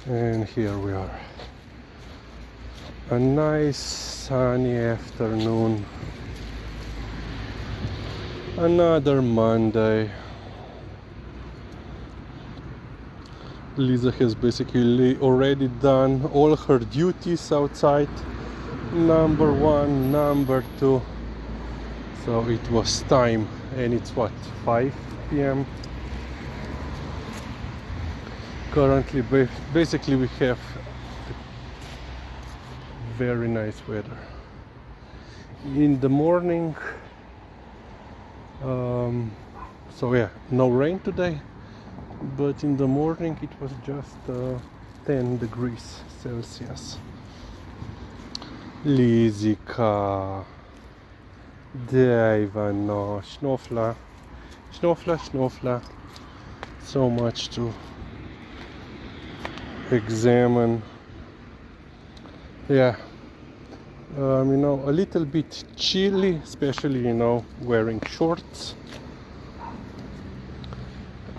And here we are. A nice sunny afternoon. Another Monday. Liza has basically already done all her duties outside. Number one, number two. So it was time, and it's what, 5 p.m. Currently, basically we have very nice weather. In the morning, so yeah, no rain today, but in the morning it was just 10 degrees Celsius. Lizika, daj no, snowfla, snowfla, snowfla. So much to examine. Yeah, a little bit chilly, especially, wearing shorts.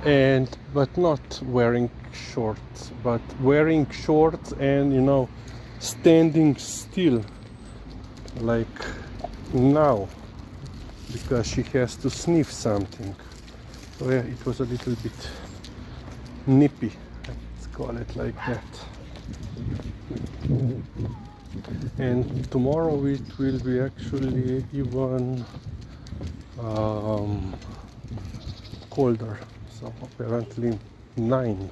But not wearing shorts, but wearing shorts and, standing still, like now, because she has to sniff something. So yeah, it was a little bit nippy, let's call it like that. And tomorrow it will be actually even colder, so apparently 9.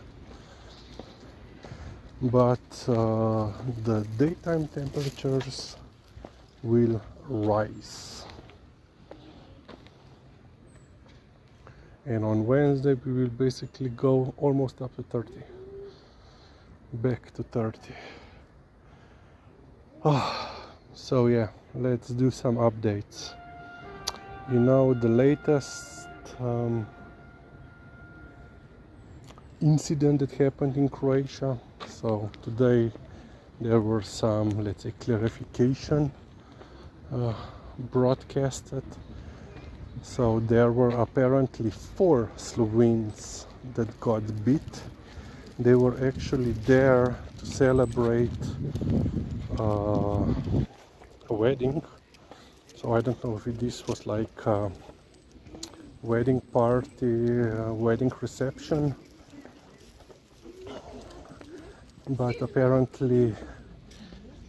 But the daytime temperatures will rise. And on Wednesday we will basically go almost up to 30. Back to 30. So yeah, let's do some updates. The latest incident that happened in Croatia. So today there were some, let's say, clarification broadcasted. So there were apparently 4 Slovenes that got beat. They were actually there to celebrate a wedding. So I don't know if this was like a wedding party, wedding reception. But apparently,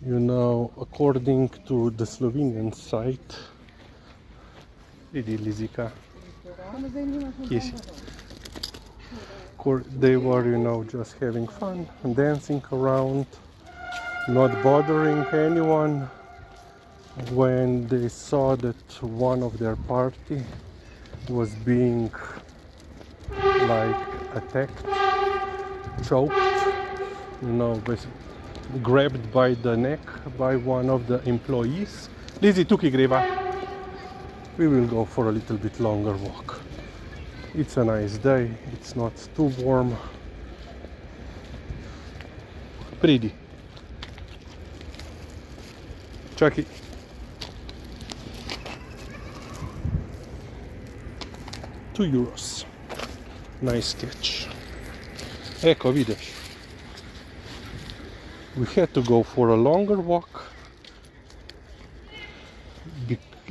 according to the Slovenian site, they were, just having fun and dancing around, not bothering anyone. When they saw that one of their party was being like attacked, choked, basically grabbed by the neck by one of the employees. Lizzie, tuki greva. We will go for a little bit longer walk. It's a nice day, it's not too warm. Pridi. Čaki. €2. Nice catch. Eko, vidiš. We had to go for a longer walk,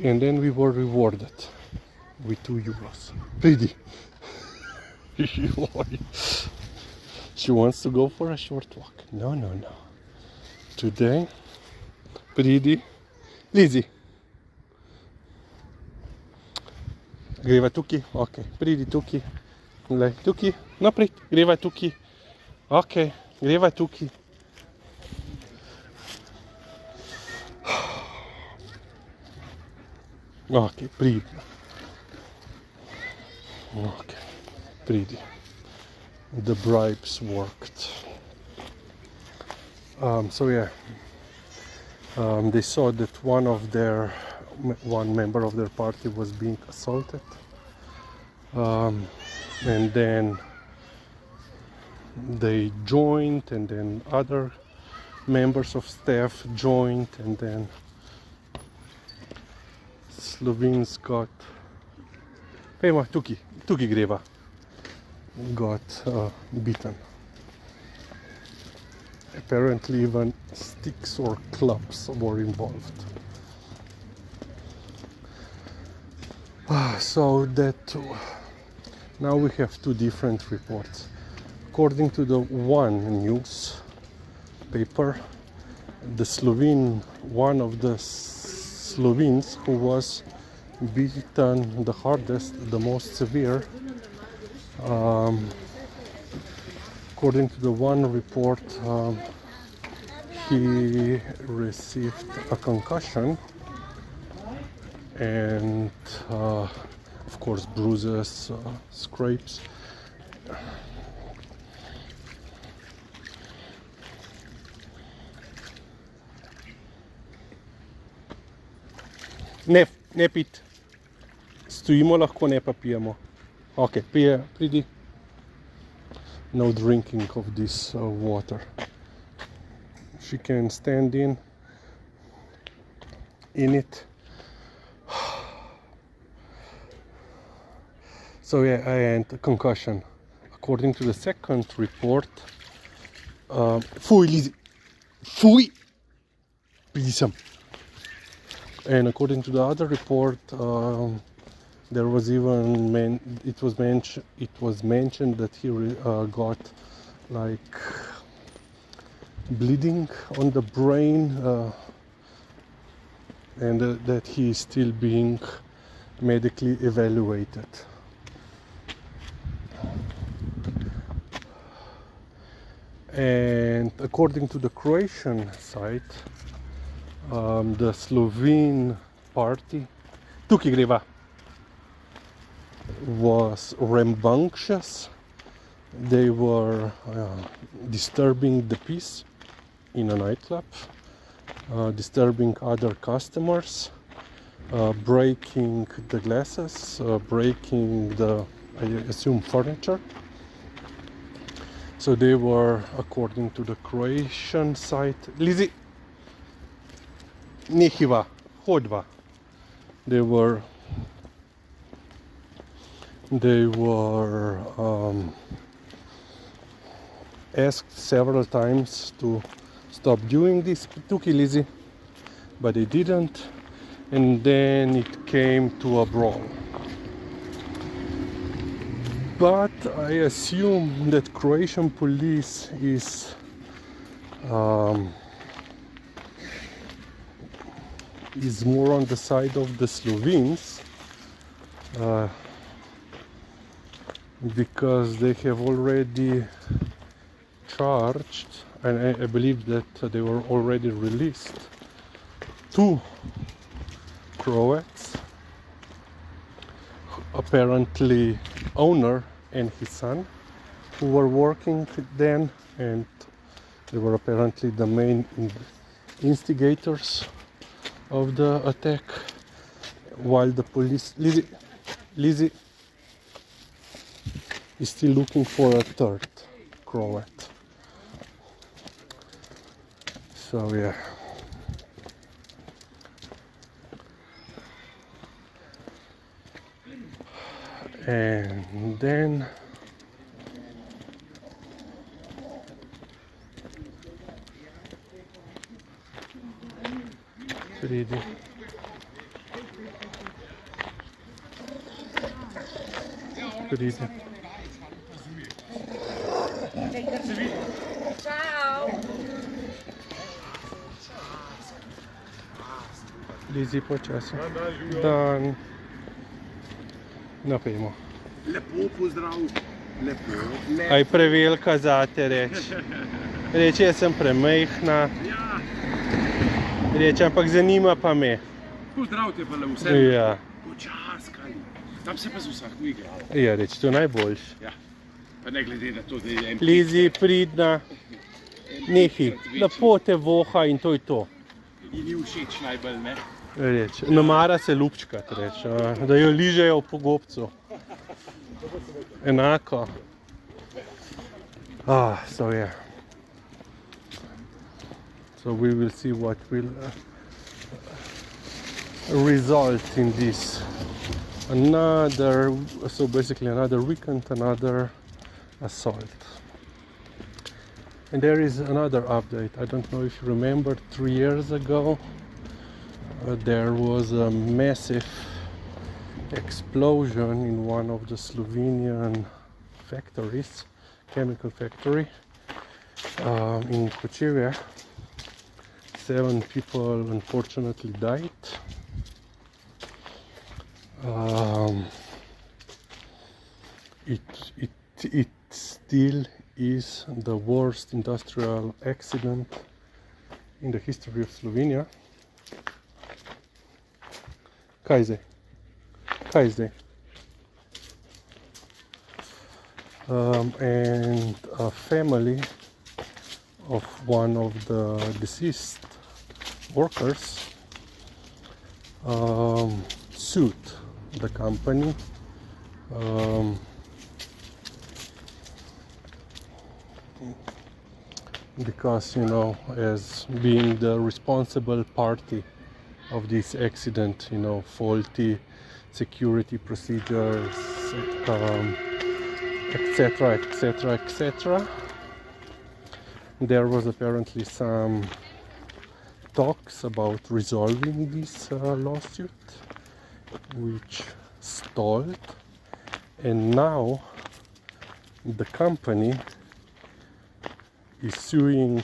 and then we were rewarded with €2. Pridi. She wants to go for a short walk. No. Today, pridi. Lizzie. Greva tukaj, ok, pridi tukaj. Glej, tukaj, naprej, greva tukaj. Ok, greva tukaj. Ok, pridi. Ok, pridi. The bribes worked. So yeah, they saw that one member of their party was being assaulted, and then they joined, and then other members of staff joined, and then Slovenes got tukaj greva, got beaten. apparently even sticks or clubs were involved. So that now we have two different reports. According to the one newspaper, one of the Slovenes who was beaten the hardest, the most severe, according to the one report, he received a concussion and of course bruises, scrapes. Ne pit. Stojimo lahko, ne pa pijemo. Ok, pridi. No drinking of this water. She can stand in it. So yeah, and concussion. According to the second report, Fuj, Lizzie! Fuj! Pridi sem. And according to the other report, there was even it was mentioned that he got like bleeding on the brain, and that he is still being medically evaluated. And according to the Croatian side, the Slovene party tukaj greva was rambunctious. They were disturbing the peace in a nightclub, disturbing other customers, breaking the glasses, breaking the, I assume, furniture. So they were, according to the Croatian side, Lizzie, nehiva, hodva. They were asked several times to stop doing this, tukaj Lizzie, but they didn't, and then it came to a brawl. But I assume that Croatian police is more on the side of the Slovenes, because they have already charged, and I believe that they were already released, 2 Croats, apparently owner and his son, who were working then, and they were apparently the main instigators of the attack, while the police, Lizzie is still looking for a third Croat. So yeah. And then pridi. Ciao. Lizzie, počasi. Dan. Napijmo. Lepo pozdrav, lepo. Aj prevelika zate reči. Reči, jaz sem premajhna. Ja. Reči, ampak zanima pa me. Pozdrav te pa le vse. Ja. Počas, kaj. Tam se pa z vsako igral. Ja, reči, to je najboljši. Ja. Pa ne glede na to, da je en... Lizzie, pridna. Nehi, lepo te voha in to je to. In ni všeč najbolj, ne? Reči, namara se lupčkat, reči, da jo ližejo po gobcu. Enako. So yeah. So we will see what will result in this. So basically another weekend, another assault. And there is another update. I don't know if you remember, 3 years ago there was a massive explosion in one of the Slovenian factories, chemical factory in Kočevje. 7 people unfortunately died. It still is the worst industrial accident in the history of Slovenia. Kaj je zdaj? Kaj je zdaj? And a family of one of the deceased workers sued the company because, you know, as being the responsible party of this accident, you know, faulty security procedures, etc., etc., etc. There was apparently some talks about resolving this lawsuit, which stalled, and now the company is suing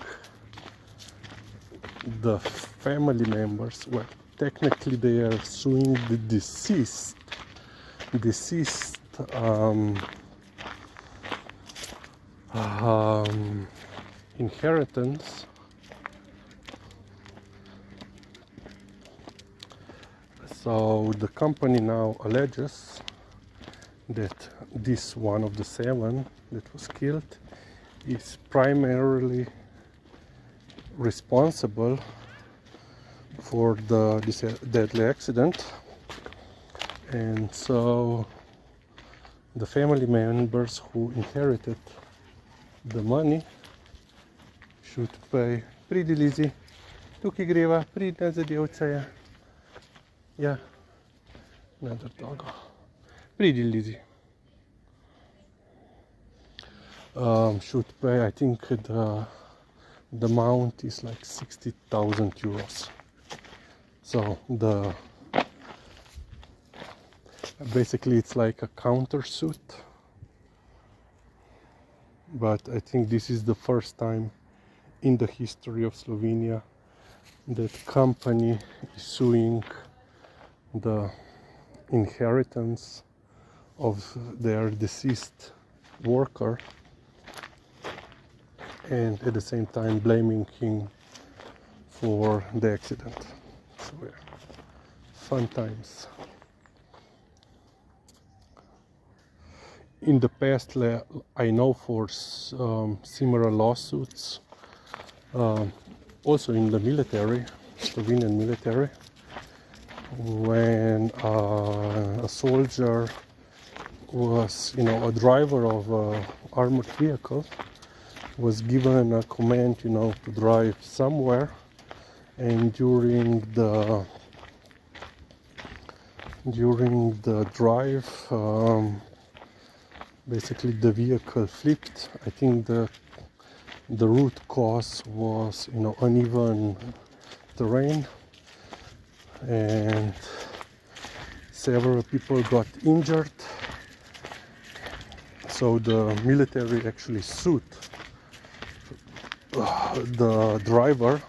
the family members. Well, technically they are suing the deceased inheritance. So the company now alleges that this one of the 7 that was killed is primarily responsible for this deadly accident, and so the family members who inherited the money should pay. Pridi, Lizi, tukaj greva, pridna zadevca je. Ja, another dog. Pridi, Lizi. Should pay, I think the amount is like 60,000 euros. So basically it's like a countersuit, but I think this is the first time in the history of Slovenia that company is suing the inheritance of their deceased worker, and at the same time blaming him for the accident. So yeah, fun times. In the past, I know for similar lawsuits, also in the military, Slovenian military, when a soldier was, you know, a driver of an armored vehicle, was given a command, you know, to drive somewhere, and during the drive, basically the vehicle flipped. I think the root cause was, you know, uneven terrain, and several people got injured. So the military actually sued the driver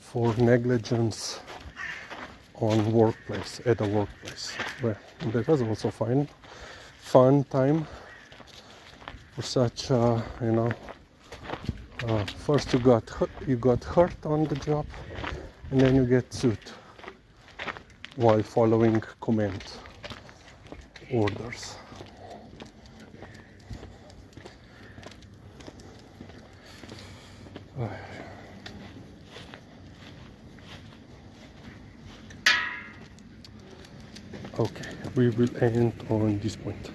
for negligence on workplace, at a workplace. Well, that was also fun time for such, you know, first you got hurt on the job, and then you get sued while following command orders. Okay, we will end on this point.